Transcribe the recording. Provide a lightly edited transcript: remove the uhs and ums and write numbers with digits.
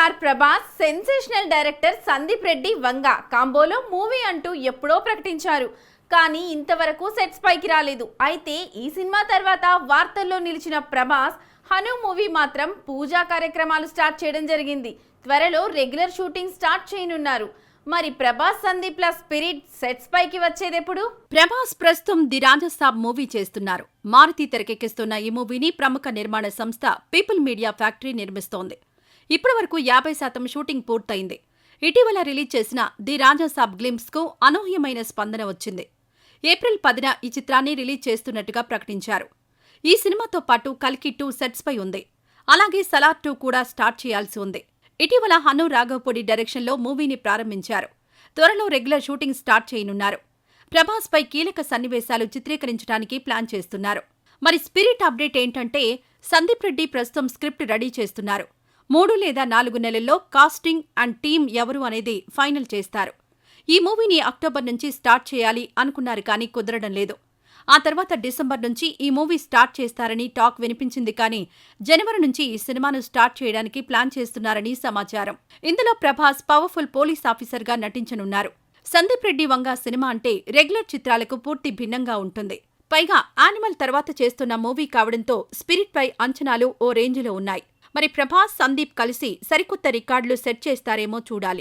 Star Prabhas, sensational director Sandeep Reddy Vanga కాంబోలో movie అంటూ ఎప్పుడో ప్రకటించారు. కానీ ఇంతవరకు సెట్స్ పైకి రాలేదు. అయితే ఈ సినిమా తర్వాత వార్తల్లో నిలిచిన ప్రభాస్ హను మూవీ మాత్రం పూజా కార్యక్రమాలు స్టార్ట్ చేయడం జరిగింది. త్వరలో రెగ్యులర్ షూటింగ్ స్టార్ట్ చేయనున్నారు. మరి ప్రభాస్ సందీప్ ల స్పిరిట్ సెట్స్ పైకి వచ్చేదెప్పుడు? ప్రభాస్ ప్రస్తుతం ది రాజసాబ్ మూవీ చేస్తున్నారు. మారుతి తెరకెక్కిస్తున్న ఈ మూవీని ప్రముఖ నిర్మాణ సంస్థ పీపుల్ మీడియా ఫ్యాక్టరీ నిర్మిస్తోంది. ఇప్పటి వరకు 50% షూటింగ్ పూర్తయింది. ఇటీవల రిలీజ్ చేసిన ది రాజసాబ్ గ్లింప్స్ కు అనూహ్యమైన స్పందన వచ్చింది. ఏప్రిల్ 10న ఈ చిత్రాన్ని రిలీజ్ చేస్తున్నట్టుగా ప్రకటించారు. ఈ సినిమాతో పాటు కల్కి 2 సెట్స్ పై ఉంది. అలాగే సలార్ 2 కూడా స్టార్ట్ చేయాల్సి ఉంది. ఇటీవల హను రాఘవపూడి డైరెక్షన్లో మూవీని ప్రారంభించారు. త్వరలో రెగ్యులర్ షూటింగ్ స్టార్ట్ చేయనున్నారు. ప్రభాస్ పై కీలక సన్నివేశాలు చిత్రీకరించడానికి ప్లాన్ చేస్తున్నారు. మరి స్పిరిట్ అప్డేట్ ఏంటంటే, సందీప్ రెడ్డి ప్రస్తుతం స్క్రిప్ట్ రెడీ చేస్తున్నారు. 3 లేదా 4 నెలల్లో కాస్టింగ్ అండ్ టీమ్ ఎవరు అనేది ఫైనల్ చేస్తారు. ఈ మూవీని అక్టోబర్ నుంచి స్టార్ట్ చేయాలి అనుకున్నారు కానీ కుదరడం లేదు. ఆ తర్వాత డిసెంబర్ నుంచి ఈ మూవీ స్టార్ట్ చేస్తారని టాక్ వినిపించింది. కానీ జనవరి నుంచి ఈ సినిమాను స్టార్ట్ చేయడానికి ప్లాన్ చేస్తున్నారని సమాచారం. ఇందులో ప్రభాస్ పవర్ఫుల్ పోలీస్ ఆఫీసర్గా నటించనున్నారు. సందీప్ రెడ్డి వంగ సినిమా అంటే రెగ్యులర్ చిత్రాలకు పూర్తి భిన్నంగా ఉంటుంది. పైగా యానిమల్ తర్వాత చేస్తున్న మూవీ కావడంతో స్పిరిట్ పై అంచనాలు ఓ రేంజ్లో ఉన్నాయి. మరి ప్రభాస్, సందీప్ కలిసి సరికొత్త రికార్డులు సెట్ చేస్తారేమో చూడాలి.